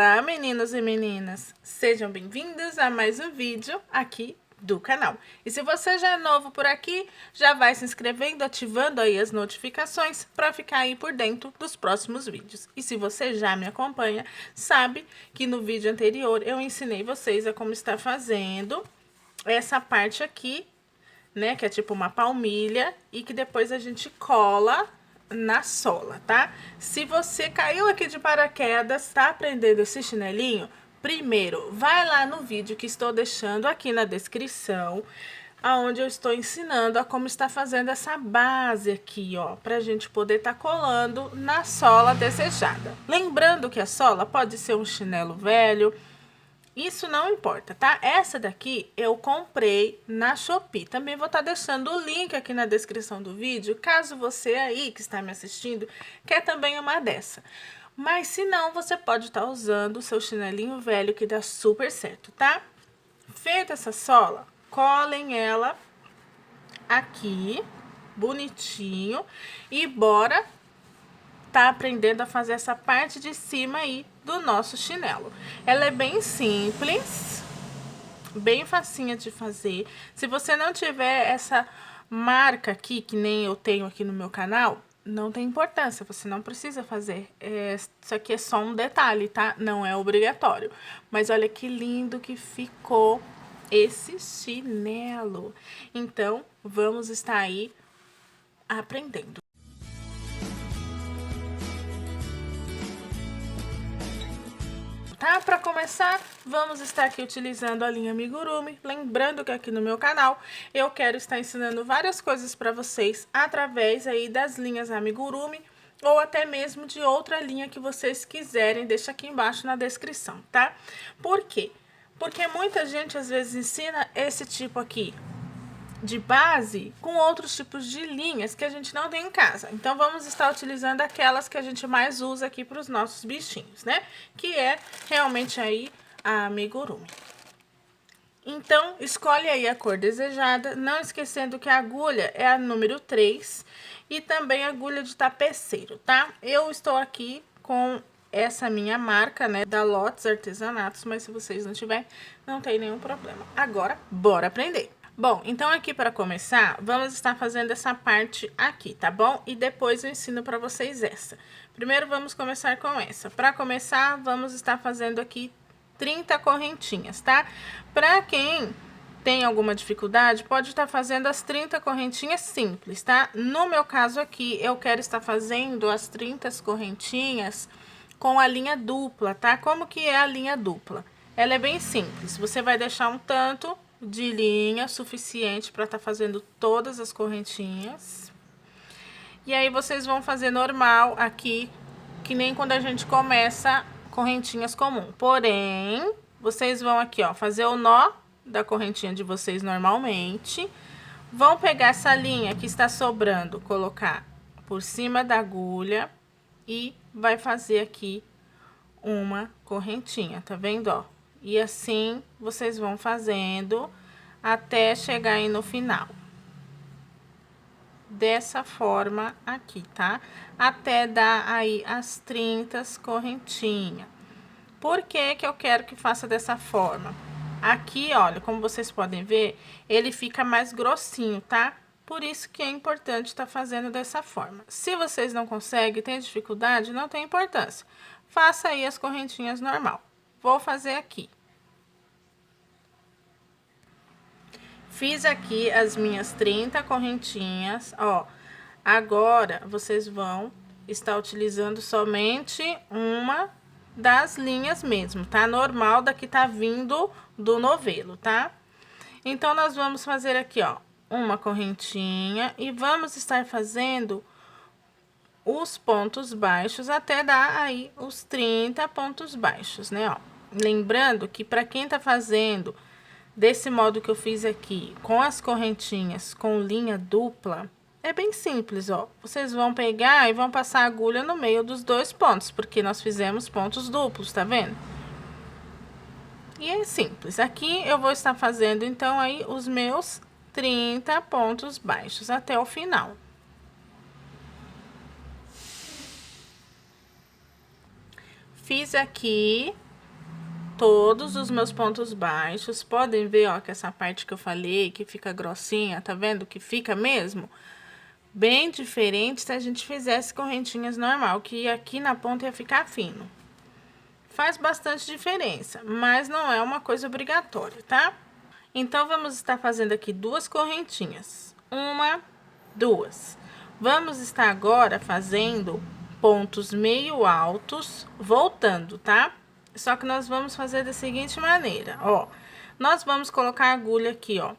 Olá, meninos e meninas! Sejam bem-vindos a mais um vídeo aqui do canal. E se você já é novo por aqui, já vai se inscrevendo, ativando aí as notificações para ficar aí por dentro dos próximos vídeos. E se você já me acompanha, sabe que no vídeo anterior eu ensinei vocês a como estar fazendo essa parte aqui, né, que é tipo uma palmilha e que depois a gente cola na sola, tá? Se você caiu aqui de paraquedas, tá aprendendo esse chinelinho, primeiro vai lá no vídeo que estou deixando aqui na descrição, aonde eu estou ensinando a como está fazendo essa base aqui, ó, pra gente poder tá colando na sola desejada. Lembrando que a sola pode ser um chinelo velho, isso não importa, tá? Essa daqui eu comprei na Shopee. Também vou estar deixando o link aqui na descrição do vídeo, caso você aí que está me assistindo quer também uma dessa. Mas se não, você pode estar usando o seu chinelinho velho que dá super certo, tá? Feita essa sola, colem ela aqui, bonitinho, e bora tá aprendendo a fazer essa parte de cima aí do nosso chinelo. Ela é bem simples, bem facinha de fazer. Se você não tiver essa marca aqui, que nem eu tenho aqui no meu canal, não tem importância, você não precisa fazer. Isso aqui é só um detalhe, tá? Não é obrigatório. Mas olha que lindo que ficou esse chinelo. Então, vamos estar aí aprendendo. Tá? Para começar, vamos estar aqui utilizando a linha amigurumi. Lembrando que aqui no meu canal eu quero estar ensinando várias coisas para vocês através aí das linhas amigurumi ou até mesmo de outra linha que vocês quiserem, deixa aqui embaixo na descrição, tá? Por quê? Porque muita gente às vezes ensina esse tipo aqui de base com outros tipos de linhas que a gente não tem em casa. Então, vamos estar utilizando aquelas que a gente mais usa aqui para os nossos bichinhos, né? Que é realmente aí a amigurumi. Então, escolhe aí a cor desejada, não esquecendo que a agulha é a número 3 e também a agulha de tapeceiro, tá? Eu estou aqui com essa minha marca, né, da Lotes Artesanatos, mas se vocês não tiverem, não tem nenhum problema. Agora, bora aprender! Bom, então aqui para começar, vamos estar fazendo essa parte aqui, tá bom? E depois eu ensino para vocês essa. Primeiro vamos começar com essa. Para começar, vamos estar fazendo aqui 30 correntinhas, tá? Para quem tem alguma dificuldade, pode estar fazendo as 30 correntinhas simples, tá? No meu caso aqui, eu quero estar fazendo as 30 correntinhas com a linha dupla, tá? Como que é a linha dupla? Ela é bem simples, você vai deixar um tanto de linha suficiente para estar fazendo todas as correntinhas. E aí, vocês vão fazer normal aqui, que nem quando a gente começa correntinhas comum. Porém, vocês vão aqui, ó, fazer o nó da correntinha de vocês normalmente. Vão pegar essa linha que está sobrando, colocar por cima da agulha e vai fazer aqui uma correntinha, tá vendo, ó? E assim, vocês vão fazendo até chegar aí no final. Dessa forma aqui, tá? Até dar aí as 30 correntinhas. Por que que eu quero que faça dessa forma? Aqui, olha, como vocês podem ver, ele fica mais grossinho, tá? Por isso que é importante estar fazendo dessa forma. Se vocês não conseguem, tem dificuldade, não tem importância. Faça aí as correntinhas normal. Vou fazer aqui. Fiz aqui as minhas 30 correntinhas, ó. Agora, vocês vão estar utilizando somente uma das linhas mesmo, tá? Normal da que tá vindo do novelo, tá? Então, nós vamos fazer aqui, ó, uma correntinha e vamos estar fazendo os pontos baixos até dar aí os 30 pontos baixos, né, ó. Lembrando que para quem tá fazendo desse modo que eu fiz aqui, com as correntinhas com linha dupla, é bem simples, ó. Vocês vão pegar e vão passar a agulha no meio dos dois pontos, porque nós fizemos pontos duplos, tá vendo? E é simples. Aqui eu vou estar fazendo, então, aí os meus 30 pontos baixos até o final. Fiz aqui todos os meus pontos baixos. Podem ver, ó, que essa parte que eu falei, que fica grossinha, tá vendo que fica mesmo? Bem diferente se a gente fizesse correntinhas normal, que aqui na ponta ia ficar fino. Faz bastante diferença, mas não é uma coisa obrigatória, tá? Então, vamos estar fazendo aqui 2 correntinhas. 1, 2. Vamos estar agora fazendo pontos meio altos, voltando, tá? Só que nós vamos fazer da seguinte maneira, ó. Nós vamos colocar a agulha aqui, ó,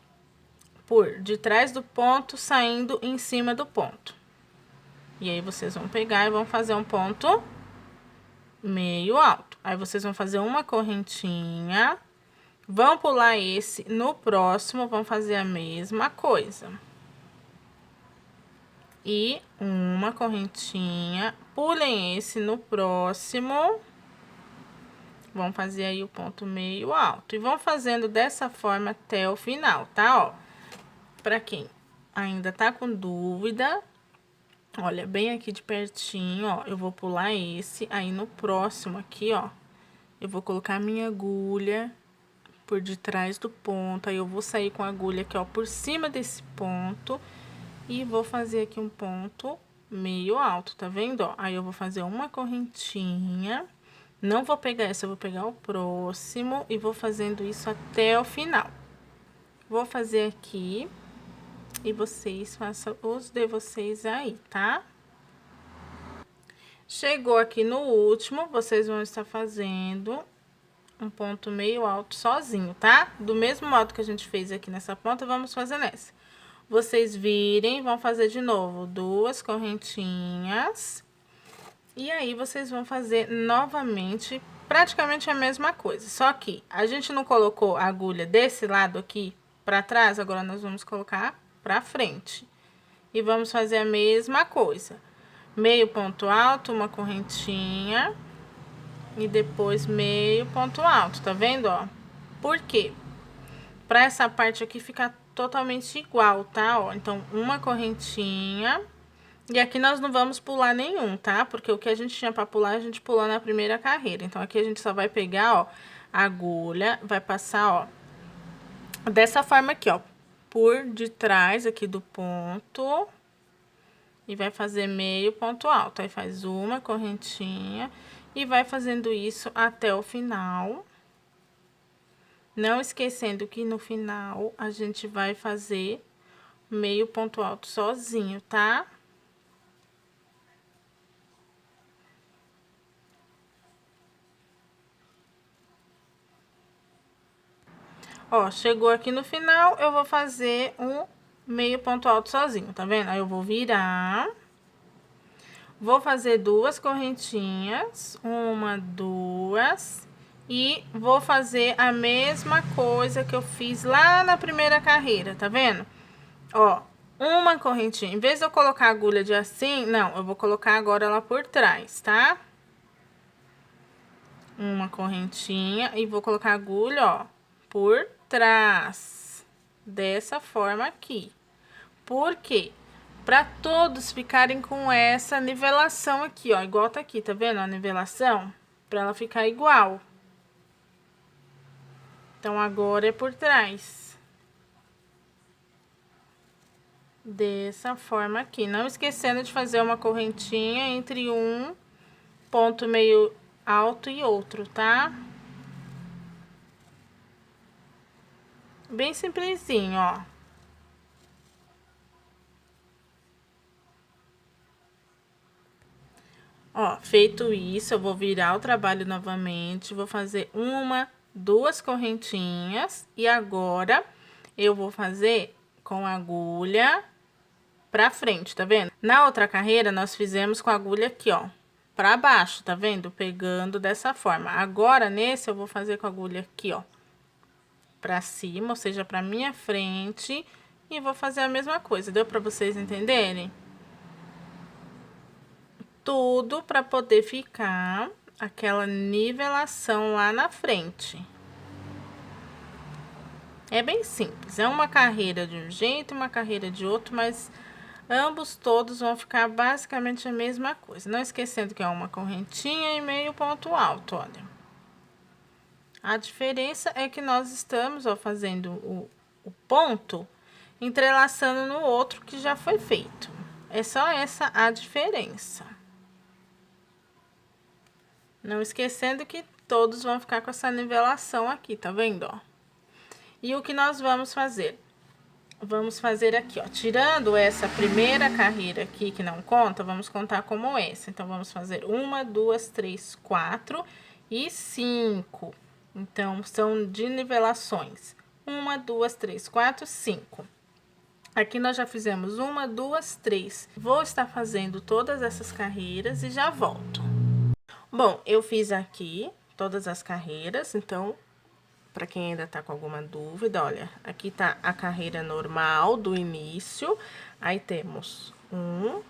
por detrás do ponto, saindo em cima do ponto. E aí, vocês vão pegar e vão fazer um ponto meio alto. Aí, vocês vão fazer uma correntinha, vão pular esse, no próximo, vão fazer a mesma coisa. E uma correntinha, pulem esse no próximo, vão fazer aí o ponto meio alto. E vão fazendo dessa forma até o final, tá? Ó, pra quem ainda tá com dúvida, olha, bem aqui de pertinho, ó, eu vou pular esse, aí no próximo aqui, ó, eu vou colocar a minha agulha por detrás do ponto, aí eu vou sair com a agulha aqui, ó, por cima desse ponto, e vou fazer aqui um ponto meio alto, tá vendo, ó? Aí eu vou fazer uma correntinha, não vou pegar essa, eu vou pegar o próximo, e vou fazendo isso até o final. Vou fazer aqui, e vocês façam os de vocês aí, tá? Chegou aqui no último, vocês vão estar fazendo um ponto meio alto sozinho, tá? Do mesmo modo que a gente fez aqui nessa ponta, vamos fazer nessa. Vocês virem, vão fazer de novo 2 correntinhas. E aí, vocês vão fazer novamente praticamente a mesma coisa. Só que a gente não colocou a agulha desse lado aqui pra trás, agora nós vamos colocar pra frente. E vamos fazer a mesma coisa. Meio ponto alto, uma correntinha. E depois meio ponto alto, tá vendo, ó? Por quê? Pra essa parte aqui ficar totalmente igual, tá? Ó, então, uma correntinha. E aqui nós não vamos pular nenhum, tá? Porque o que a gente tinha pra pular, a gente pulou na primeira carreira. Então, aqui a gente só vai pegar, ó, a agulha, vai passar, ó, dessa forma aqui, ó, por detrás aqui do ponto. E vai fazer meio ponto alto. Aí, faz uma correntinha e vai fazendo isso até o final. Não esquecendo que no final a gente vai fazer meio ponto alto sozinho, tá? Ó, chegou aqui no final, eu vou fazer um meio ponto alto sozinho, tá vendo? Aí eu vou virar, vou fazer 2 correntinhas, 1, 2, e vou fazer a mesma coisa que eu fiz lá na primeira carreira, tá vendo? Ó, uma correntinha, em vez de eu colocar a agulha de assim, não, eu vou colocar agora ela por trás, tá? Uma correntinha e vou colocar a agulha, ó, por trás, dessa forma aqui. Por quê? Pra todos ficarem com essa nivelação aqui, ó, igual tá aqui, tá vendo a nivelação? Pra ela ficar igual. Então, agora é por trás. Dessa forma aqui. Não esquecendo de fazer uma correntinha entre um ponto meio alto e outro, tá? Bem simplesinho, ó. Ó, feito isso, eu vou virar o trabalho novamente, vou fazer 1, 2 correntinhas, e agora eu vou fazer com a agulha pra frente, tá vendo? Na outra carreira, nós fizemos com a agulha aqui, ó, pra baixo, tá vendo? Pegando dessa forma. Agora, nesse, eu vou fazer com a agulha aqui, ó, pra cima, ou seja, pra minha frente, e vou fazer a mesma coisa. Deu pra vocês entenderem? Tudo pra poder ficar aquela nivelação lá na frente. É bem simples, é uma carreira de um jeito, uma carreira de outro, mas ambos todos vão ficar basicamente a mesma coisa. Não esquecendo que é uma correntinha e meio ponto alto, olha. A diferença é que nós estamos, ó, fazendo o ponto entrelaçando no outro que já foi feito. É só essa a diferença. Não esquecendo que todos vão ficar com essa nivelação aqui, tá vendo, ó? E o que nós vamos fazer? Vamos fazer aqui, ó, tirando essa primeira carreira aqui que não conta, vamos contar como essa. Então, vamos fazer 1, 2, 3, 4 e 5. Então, são de nivelações. 1, 2, 3, 4, 5. Aqui nós já fizemos 1, 2, 3. Vou estar fazendo todas essas carreiras e já volto. Bom, eu fiz aqui todas as carreiras, então, para quem ainda tá com alguma dúvida, olha, aqui tá a carreira normal do início, aí temos 1,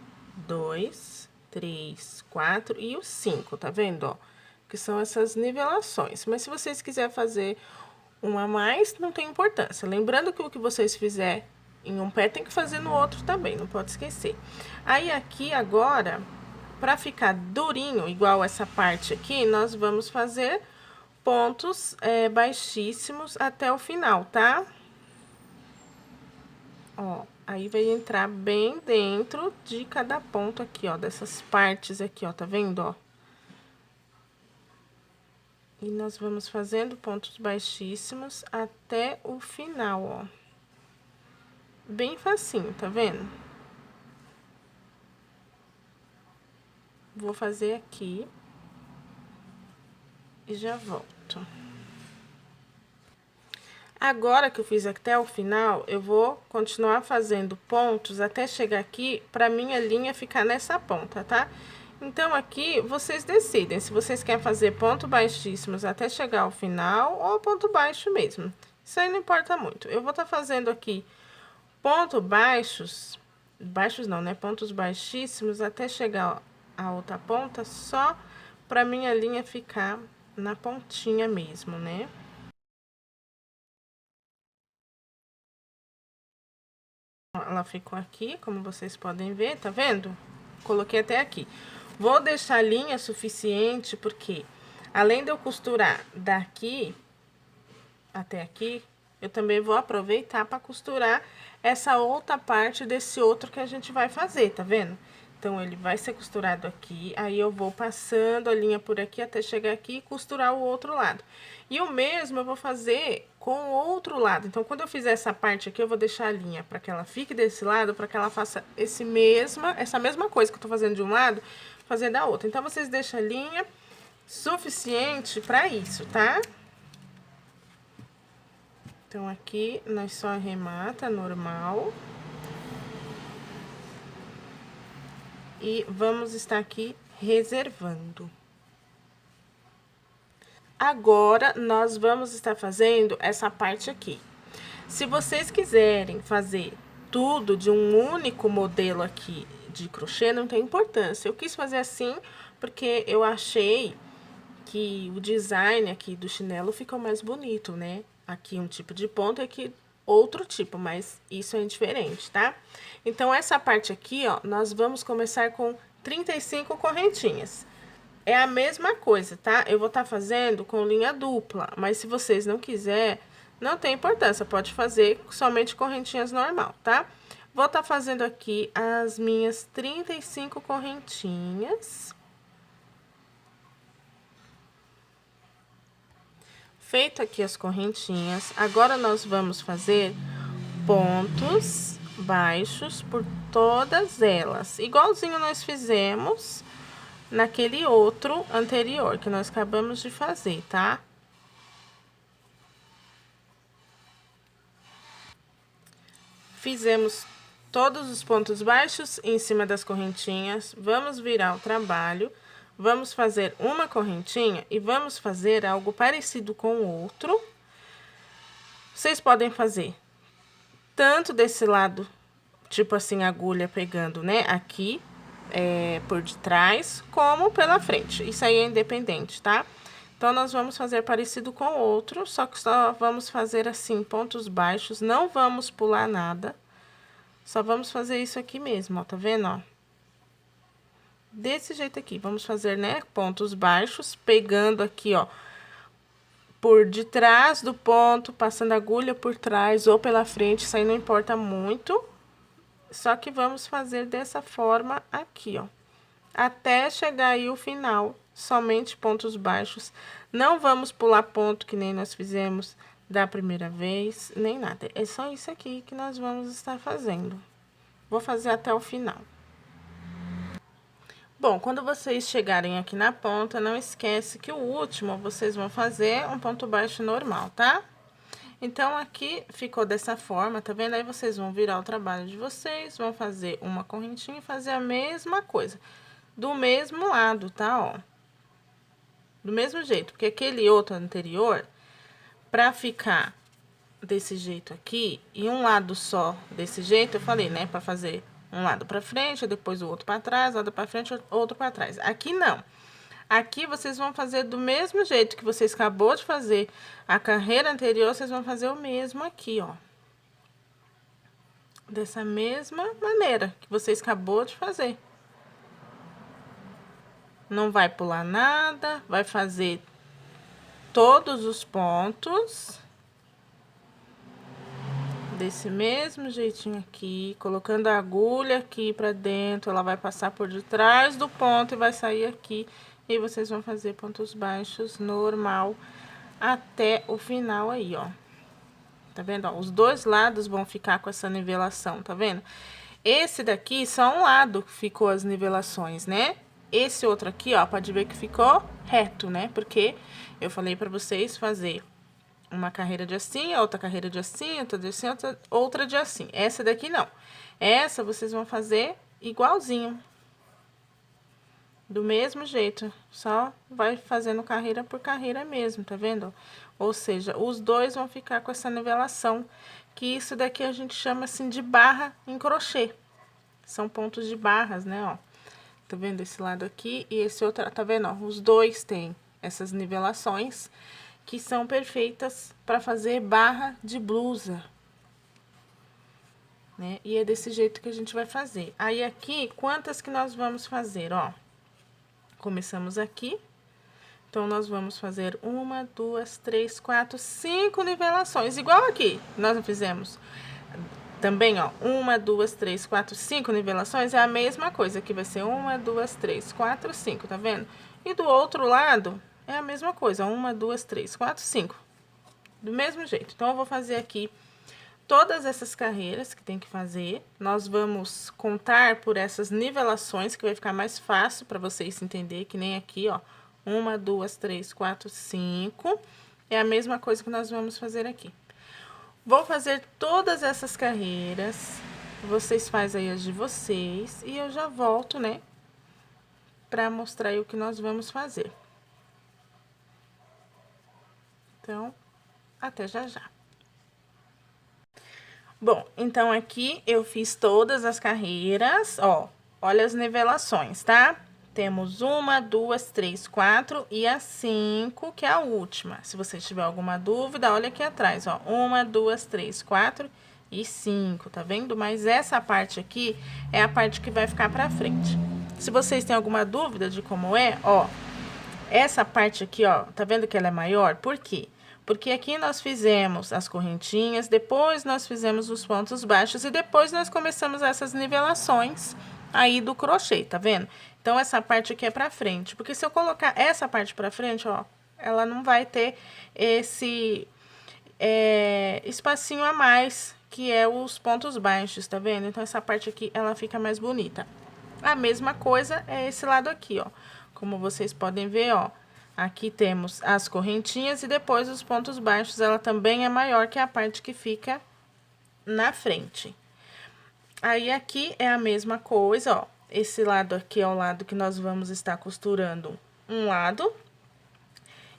2, 3, 4 e o 5, tá vendo, ó? Que são essas nivelações. Mas se vocês quiserem fazer uma a mais, não tem importância. Lembrando que o que vocês fizerem em um pé tem que fazer no outro também, não pode esquecer. Aí aqui agora, para ficar durinho, igual essa parte aqui, nós vamos fazer pontos baixíssimos até o final, tá? Ó, aí vai entrar bem dentro de cada ponto aqui, ó, dessas partes aqui, ó, tá vendo, ó? E nós vamos fazendo pontos baixíssimos até o final, ó. Bem facinho, tá vendo? Vou fazer aqui e já volto. Agora que eu fiz até o final, eu vou continuar fazendo pontos até chegar aqui, pra minha linha ficar nessa ponta, tá? Então, aqui, vocês decidem se vocês querem fazer pontos baixíssimos até chegar ao final ou ponto baixo mesmo. Isso aí não importa muito. Eu vou estar fazendo aqui pontos baixos não, né? Pontos baixíssimos até chegar a outra ponta, só pra minha linha ficar na pontinha mesmo, né? Ela ficou aqui, como vocês podem ver, tá vendo? Coloquei até aqui. Vou deixar a linha suficiente, porque além de eu costurar daqui até aqui, eu também vou aproveitar para costurar essa outra parte desse outro que a gente vai fazer, tá vendo? Então, ele vai ser costurado aqui, aí eu vou passando a linha por aqui até chegar aqui e costurar o outro lado. E o mesmo eu vou fazer com o outro lado. Então, quando eu fizer essa parte aqui, eu vou deixar a linha para que ela fique desse lado, para que ela faça essa mesma coisa que eu tô fazendo de um lado, fazer da outra. Então, vocês deixam a linha suficiente para isso, tá? Então, aqui, nós só arremata normal. E vamos estar aqui reservando. Agora, nós vamos estar fazendo essa parte aqui. Se vocês quiserem fazer tudo de um único modelo aqui de crochê, não tem importância. Eu quis fazer assim porque eu achei que o design aqui do chinelo ficou mais bonito, né? Aqui um tipo de ponto e aqui outro tipo, mas isso é diferente, tá? Então, essa parte aqui, ó, nós vamos começar com 35 correntinhas. É a mesma coisa, tá? Eu vou estar fazendo com linha dupla, mas se vocês não quiser, não tem importância, pode fazer somente correntinhas normal, tá? Vou estar fazendo aqui as minhas 35 correntinhas. Feito aqui as correntinhas, agora nós vamos fazer pontos baixos por todas elas, igualzinho nós fizemos naquele outro anterior que nós acabamos de fazer, tá? Fizemos todos os pontos baixos em cima das correntinhas, vamos virar o trabalho. Vamos fazer uma correntinha e vamos fazer algo parecido com o outro. Vocês podem fazer tanto desse lado, tipo assim, agulha pegando, né, aqui, por detrás, como pela frente. Isso aí é independente, tá? Então, nós vamos fazer parecido com o outro, só que só vamos fazer assim, pontos baixos, não vamos pular nada. Só vamos fazer isso aqui mesmo, ó, tá vendo, ó? Desse jeito aqui, vamos fazer, né, pontos baixos, pegando aqui, ó, por detrás do ponto, passando a agulha por trás ou pela frente, isso aí não importa muito. Só que vamos fazer dessa forma aqui, ó. Até chegar aí o final, somente pontos baixos. Não vamos pular ponto que nem nós fizemos da primeira vez, nem nada. É só isso aqui que nós vamos estar fazendo. Vou fazer até o final. Bom, quando vocês chegarem aqui na ponta, não esquece que o último vocês vão fazer um ponto baixo normal, tá? Então, aqui ficou dessa forma, tá vendo? Aí, vocês vão virar o trabalho de vocês, vão fazer uma correntinha e fazer a mesma coisa. Do mesmo lado, tá? Ó. Do mesmo jeito, porque aquele outro anterior, pra ficar desse jeito aqui, e um lado só desse jeito, eu falei, né? Pra fazer um lado pra frente, depois o outro pra trás, lado pra frente, outro pra trás. Aqui não. Aqui vocês vão fazer do mesmo jeito que vocês acabou de fazer a carreira anterior, vocês vão fazer o mesmo aqui, ó. Dessa mesma maneira que vocês acabou de fazer. Não vai pular nada, vai fazer todos os pontos desse mesmo jeitinho aqui, colocando a agulha aqui pra dentro, ela vai passar por detrás do ponto e vai sair aqui. E vocês vão fazer pontos baixos normal até o final aí, ó. Tá vendo? Ó, os dois lados vão ficar com essa nivelação, tá vendo? Esse daqui, só um lado ficou as nivelações, né? Esse outro aqui, ó, pode ver que ficou reto, né? Porque eu falei pra vocês fazer uma carreira de assim, outra carreira de assim, outra de assim, outra de assim. Essa daqui não. Essa vocês vão fazer igualzinho. Do mesmo jeito, só vai fazendo carreira por carreira mesmo, tá vendo? Ou seja, os dois vão ficar com essa nivelação, que isso daqui a gente chama assim de barra em crochê. São pontos de barras, né, ó. Tá vendo esse lado aqui e esse outro, tá vendo, ó? Os dois têm essas nivelações que são perfeitas para fazer barra de blusa, né? E é desse jeito que a gente vai fazer. Aí, aqui, quantas que nós vamos fazer, ó? Começamos aqui, então, nós vamos fazer 1, 2, 3, 4, 5 nivelações, igual aqui, nós fizemos também, ó, 1, 2, 3, 4, 5 nivelações, é a mesma coisa, aqui vai ser 1, 2, 3, 4, 5, tá vendo? E do outro lado, é a mesma coisa, 1, 2, 3, 4, 5, do mesmo jeito. Então, eu vou fazer aqui todas essas carreiras que tem que fazer, nós vamos contar por essas nivelações, que vai ficar mais fácil para vocês entenderem, que nem aqui, ó. 1, 2, 3, 4, 5. É a mesma coisa que nós vamos fazer aqui. Vou fazer todas essas carreiras, vocês fazem aí as de vocês, e eu já volto, né, para mostrar aí o que nós vamos fazer. Então, até já já. Bom, então, aqui eu fiz todas as carreiras, ó, olha as nivelações, tá? Temos 1, 2, 3, 4 e a 5, que é a última. Se você tiver alguma dúvida, olha aqui atrás, ó, 1, 2, 3, 4 e 5, tá vendo? Mas essa parte aqui é a parte que vai ficar pra frente. Se vocês têm alguma dúvida de como é, ó, essa parte aqui, ó, tá vendo que ela é maior? Por quê? Porque aqui nós fizemos as correntinhas, depois nós fizemos os pontos baixos e depois nós começamos essas nivelações aí do crochê, tá vendo? Então, essa parte aqui é pra frente, porque se eu colocar essa parte pra frente, ó, ela não vai ter esse espacinho a mais, que é os pontos baixos, tá vendo? Então, essa parte aqui, ela fica mais bonita. A mesma coisa é esse lado aqui, ó. Como vocês podem ver, ó, aqui temos as correntinhas e depois os pontos baixos, ela também é maior que a parte que fica na frente. Aí, aqui é a mesma coisa, ó. Esse lado aqui é o lado que nós vamos estar costurando um lado.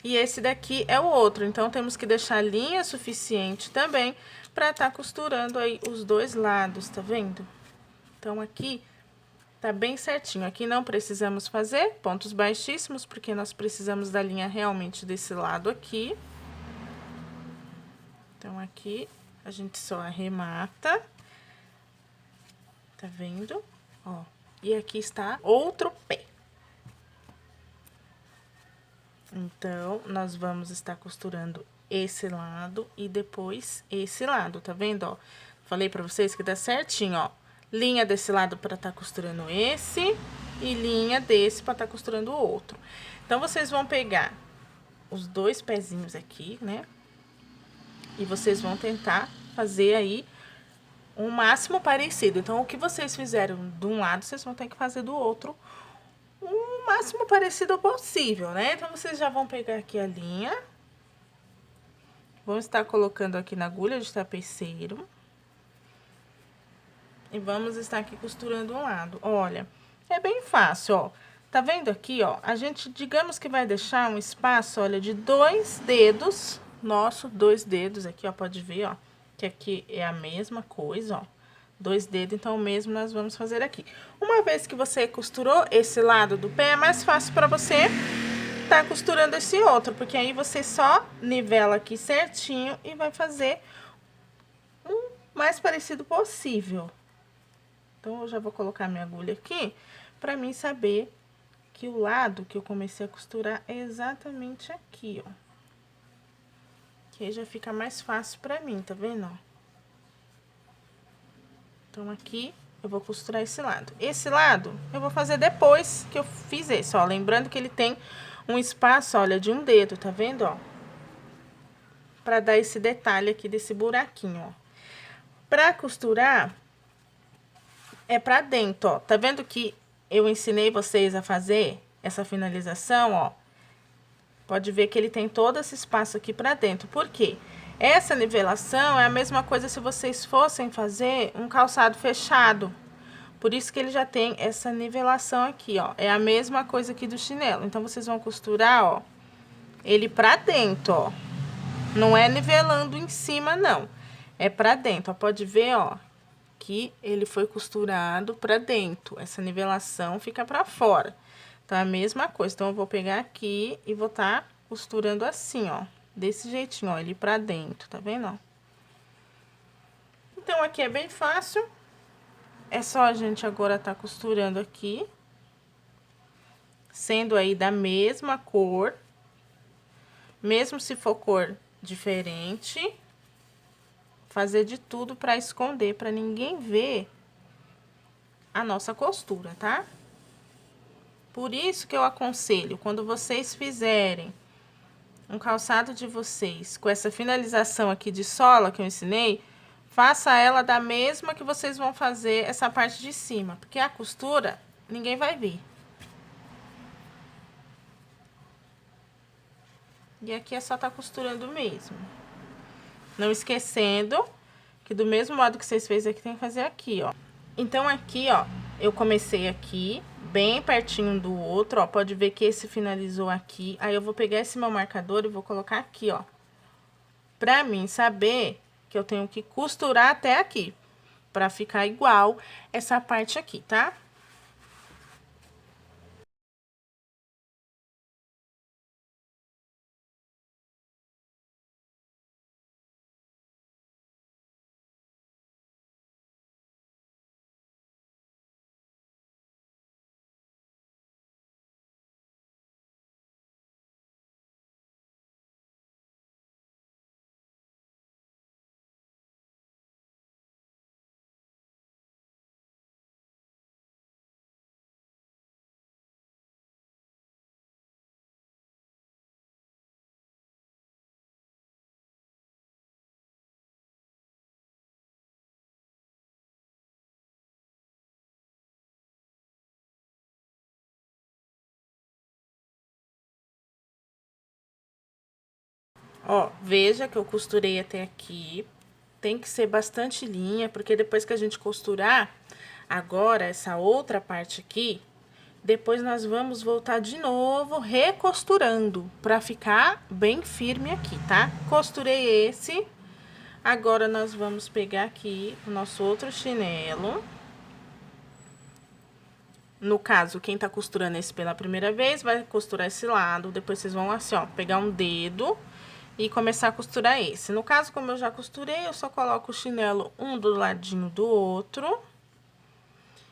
E esse daqui é o outro. Então, temos que deixar linha suficiente também para estar costurando aí os dois lados, tá vendo? Então, aqui tá bem certinho. Aqui não precisamos fazer pontos baixíssimos, porque nós precisamos da linha realmente desse lado aqui. Então, aqui a gente só arremata. Tá vendo? Ó. E aqui está outro pé. Então, nós vamos estar costurando esse lado e depois esse lado, tá vendo, ó? Falei pra vocês que dá certinho, ó. Linha desse lado pra tá costurando esse e linha desse pra tá costurando o outro. Então, vocês vão pegar os dois pezinhos aqui, né? E vocês vão tentar fazer aí o máximo parecido. Então, o que vocês fizeram de um lado, vocês vão ter que fazer do outro o máximo parecido possível, né? Então, vocês já vão pegar aqui a linha. Vão estar colocando aqui na agulha de tapeceiro. E vamos estar aqui costurando um lado. Olha, é bem fácil, ó. Tá vendo aqui, ó? A gente, digamos que vai deixar um espaço, olha, de 2 dedos. Nosso, 2 dedos aqui, ó, pode ver, ó. Que aqui é a mesma coisa, ó. 2 dedos, então o mesmo nós vamos fazer aqui. Uma vez que você costurou esse lado do pé, é mais fácil pra você tá costurando esse outro, porque aí você só nivela aqui certinho e vai fazer o mais parecido possível. Então, eu já vou colocar minha agulha aqui, pra mim saber que o lado que eu comecei a costurar é exatamente aqui, ó. Que aí já fica mais fácil pra mim, tá vendo, ó? Então, aqui eu vou costurar esse lado. Esse lado eu vou fazer depois que eu fiz esse, ó. Lembrando que ele tem um espaço, olha, de um dedo, tá vendo, ó? Pra dar esse detalhe aqui desse buraquinho, ó. Pra costurar, é pra dentro, ó. Tá vendo que eu ensinei vocês a fazer essa finalização, ó? Pode ver que ele tem todo esse espaço aqui pra dentro. Por quê? Essa nivelação é a mesma coisa se vocês fossem fazer um calçado fechado. Por isso que ele já tem essa nivelação aqui, ó. É a mesma coisa aqui do chinelo. Então, vocês vão costurar, ó, ele pra dentro, ó. Não é nivelando em cima, não. É pra dentro, ó. Pode ver, ó, que ele foi costurado pra dentro. Essa nivelação fica pra fora. Então, é a mesma coisa. Então, eu vou pegar aqui e vou tá costurando assim, ó. Desse jeitinho, ó, ele pra dentro, tá vendo, ó? Então, aqui é bem fácil. É só a gente agora tá costurando aqui. Sendo aí da mesma cor. Mesmo se for cor diferente. Fazer de tudo pra esconder, pra ninguém ver a nossa costura, tá? Por isso que eu aconselho, quando vocês fizerem um calçado de vocês com essa finalização aqui de sola que eu ensinei, faça ela da mesma que vocês vão fazer essa parte de cima, porque a costura ninguém vai ver. E aqui é só tá costurando mesmo. Não esquecendo que do mesmo modo que vocês fez aqui, tem que fazer aqui, ó. Então, aqui, ó, eu comecei aqui, bem pertinho do outro, ó. Pode ver que esse finalizou aqui. Aí, eu vou pegar esse meu marcador e vou colocar aqui, ó. Pra mim saber que eu tenho que costurar até aqui. Pra ficar igual essa parte aqui, tá? Ó, veja que eu costurei até aqui. Tem que ser bastante linha, porque depois que a gente costurar, agora, essa outra parte aqui, depois nós vamos voltar de novo recosturando, pra ficar bem firme aqui, tá? Costurei esse, agora nós vamos pegar aqui o nosso outro chinelo. No caso, quem tá costurando esse pela primeira vez, vai costurar esse lado, depois vocês vão assim, ó, pegar um dedo e começar a costurar esse. No caso, como eu já costurei, eu só coloco o chinelo um do ladinho do outro.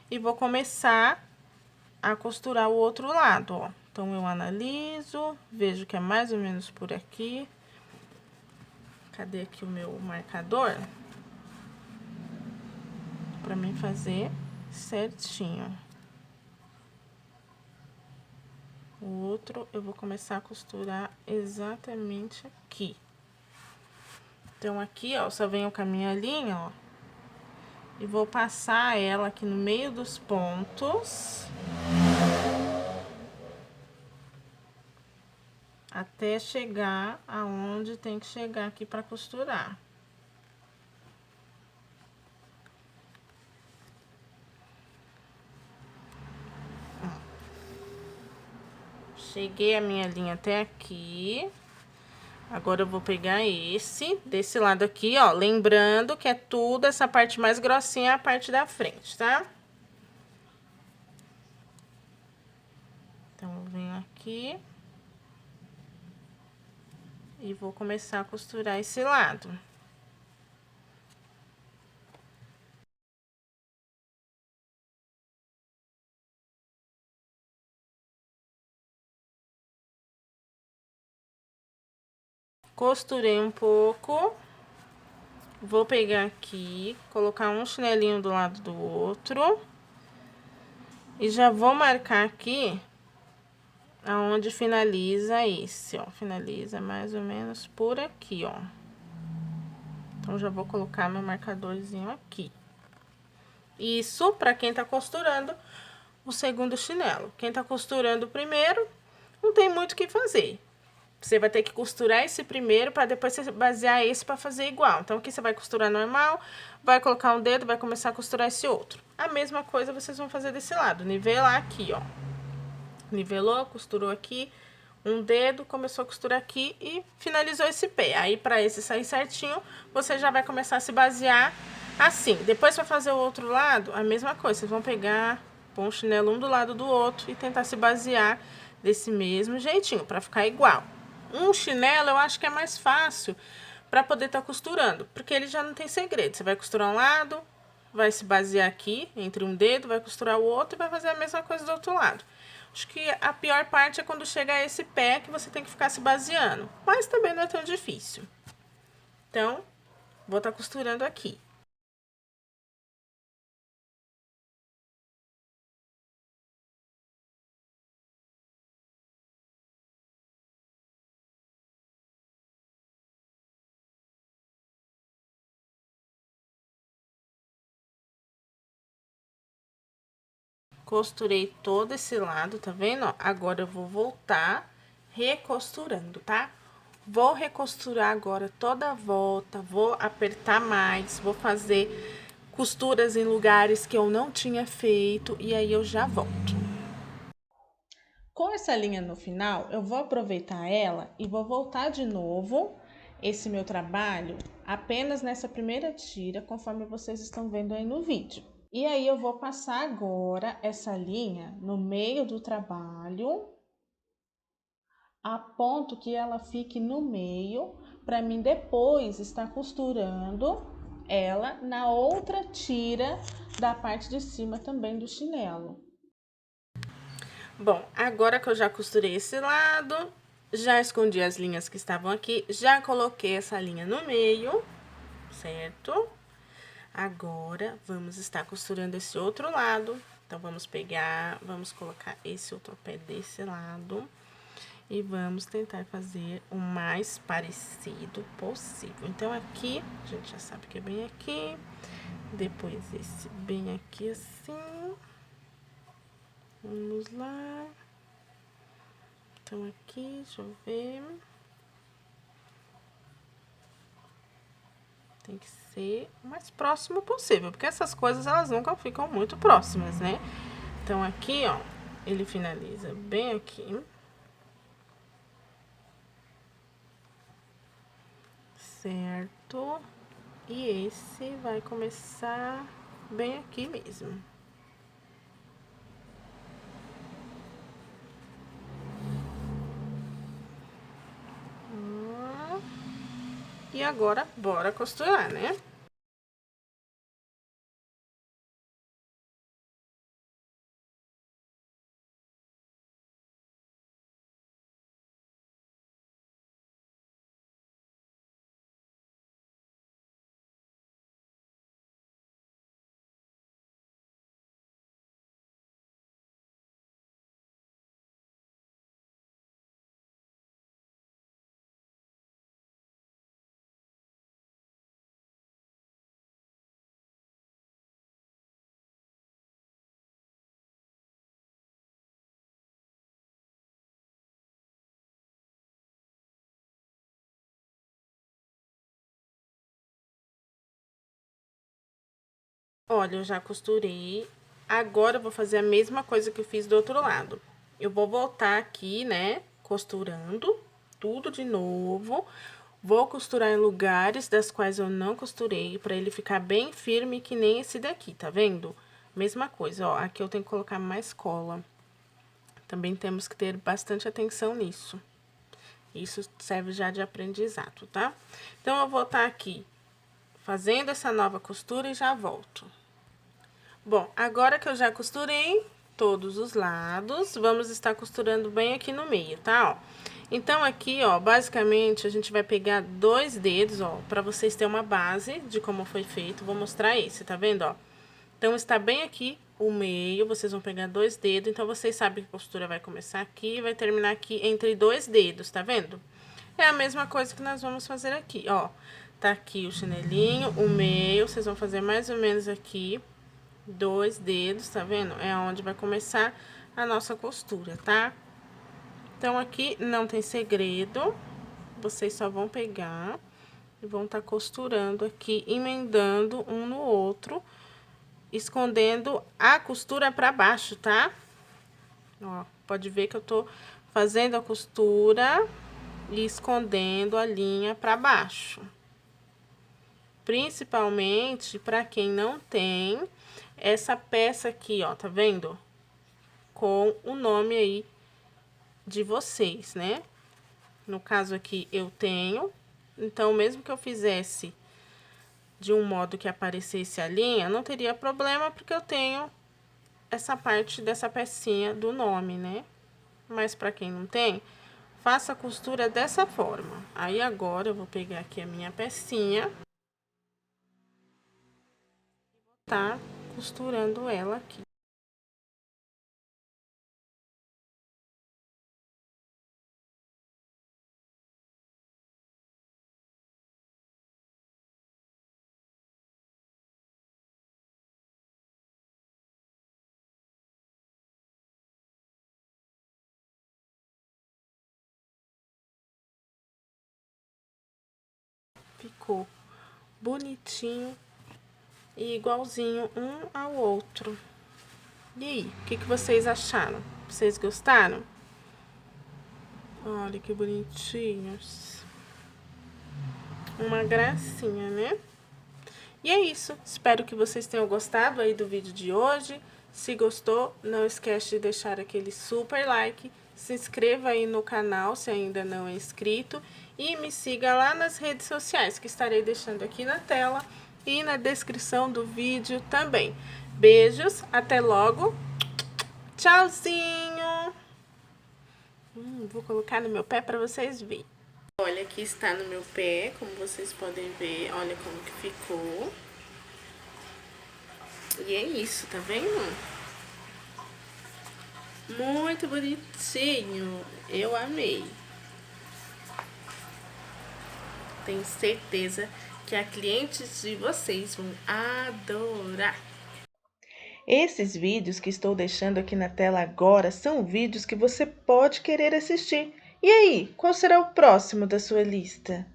E vou começar a costurar o outro lado, ó. Então, eu analiso, vejo que é mais ou menos por aqui. Cadê aqui o meu marcador? Pra mim fazer certinho. O outro eu vou começar a costurar exatamente aqui. Então, aqui, ó, só venho com a minha linha, ó. E vou passar ela aqui no meio dos pontos. Até chegar aonde tem que chegar aqui pra costurar. Cheguei a minha linha até aqui. Agora, eu vou pegar desse lado aqui, ó. Lembrando que é tudo, essa parte mais grossinha é a parte da frente, tá? Então, eu venho aqui. E vou começar a costurar esse lado. Costurei um pouco. Vou pegar aqui, colocar um chinelinho do lado do outro. E já vou marcar aqui aonde finaliza esse, ó. Finaliza mais ou menos por aqui, ó. Então, já vou colocar meu marcadorzinho aqui. Isso pra quem tá costurando o segundo chinelo. Quem tá costurando o primeiro, não tem muito o que fazer. Você vai ter que costurar esse primeiro para depois você basear esse para fazer igual. Então, aqui você vai costurar normal, vai colocar um dedo, vai começar a costurar esse outro. A mesma coisa vocês vão fazer desse lado. Nivelar aqui, ó. Nivelou, costurou aqui, um dedo, começou a costurar aqui e finalizou esse pé. Aí, para esse sair certinho, você já vai começar a se basear assim. Depois, para fazer o outro lado, a mesma coisa. Vocês vão pegar, pôr um chinelo um do lado do outro e tentar se basear desse mesmo jeitinho, para ficar igual. Um chinelo eu acho que é mais fácil para poder estar costurando, porque ele já não tem segredo. Você vai costurar um lado, vai se basear aqui entre um dedo, vai costurar o outro e vai fazer a mesma coisa do outro lado. Acho que a pior parte é quando chega a esse pé que você tem que ficar se baseando, mas também não é tão difícil. Então, vou estar costurando aqui. Costurei todo esse lado, tá vendo? Ó, agora eu vou voltar recosturando, tá? Vou recosturar agora toda a volta, vou apertar mais, vou fazer costuras em lugares que eu não tinha feito e aí eu já volto. Com essa linha no final, eu vou aproveitar ela e vou voltar de novo esse meu trabalho apenas nessa primeira tira, conforme vocês estão vendo aí no vídeo. E aí, eu vou passar agora essa linha no meio do trabalho, a ponto que ela fique no meio, para mim depois estar costurando ela na outra tira da parte de cima também do chinelo. Bom, agora que eu já costurei esse lado, já escondi as linhas que estavam aqui, já coloquei essa linha no meio, certo? Agora, vamos estar costurando esse outro lado. Então, vamos pegar, vamos colocar esse outro pé desse lado. E vamos tentar fazer o mais parecido possível. Então, aqui, a gente já sabe que é bem aqui. Depois, esse bem aqui, assim. Vamos lá. Então, aqui, deixa eu ver. Tem que ser o mais próximo possível, porque essas coisas, elas nunca ficam muito próximas, né? Então, aqui, ó, ele finaliza bem aqui. Certo? E esse vai começar bem aqui mesmo. E agora, bora costurar, né? Olha, eu já costurei. Agora eu vou fazer a mesma coisa que eu fiz do outro lado. Eu vou voltar aqui, né, costurando tudo de novo. Vou costurar em lugares das quais eu não costurei, pra ele ficar bem firme que nem esse daqui, tá vendo? Mesma coisa, ó, aqui eu tenho que colocar mais cola. Também temos que ter bastante atenção nisso. Isso serve já de aprendizado, tá? Então, eu vou estar aqui fazendo essa nova costura e já volto. Bom, agora que eu já costurei todos os lados, vamos estar costurando bem aqui no meio, tá? Ó. Então, aqui, ó, basicamente, a gente vai pegar 2 dedos, ó, pra vocês terem uma base de como foi feito. Vou mostrar esse, tá vendo, ó? Então, está bem aqui o meio, vocês vão pegar 2 dedos. Então, vocês sabem que a costura vai começar aqui e vai terminar aqui entre 2 dedos, tá vendo? É a mesma coisa que nós vamos fazer aqui, ó. Tá aqui o chinelinho, o meio, vocês vão fazer mais ou menos aqui 2 dedos, tá vendo? É onde vai começar a nossa costura, tá? Então, aqui não tem segredo, vocês só vão pegar e vão tá costurando aqui, emendando um no outro, escondendo a costura pra baixo, tá? Ó, pode ver que eu tô fazendo a costura e escondendo a linha pra baixo. Principalmente pra quem não tem essa peça aqui, ó, tá vendo? Com o nome aí de vocês, né? No caso aqui, eu tenho. Então, mesmo que eu fizesse de um modo que aparecesse a linha, não teria problema, porque eu tenho essa parte dessa pecinha do nome, né? Mas pra quem não tem, faça a costura dessa forma. Aí, agora, eu vou pegar aqui a minha pecinha. Tá costurando ela aqui. Ficou bonitinho e igualzinho um ao outro. E aí, o que vocês acharam? Vocês gostaram? Olha que bonitinhos. Uma gracinha, né? E é isso. Espero que vocês tenham gostado aí do vídeo de hoje. Se gostou, não esquece de deixar aquele super like. Se inscreva aí no canal se ainda não é inscrito. E me siga lá nas redes sociais, que estarei deixando aqui na tela e na descrição do vídeo também. Beijos, até logo. Tchauzinho! Vou colocar no meu pé para vocês verem. Olha, aqui está no meu pé, como vocês podem ver, olha como que ficou. E é isso, tá vendo? Muito bonitinho, eu amei. Tenho certeza que a clientes de vocês vão adorar. Esses vídeos que estou deixando aqui na tela agora são vídeos que você pode querer assistir. E aí, qual será o próximo da sua lista?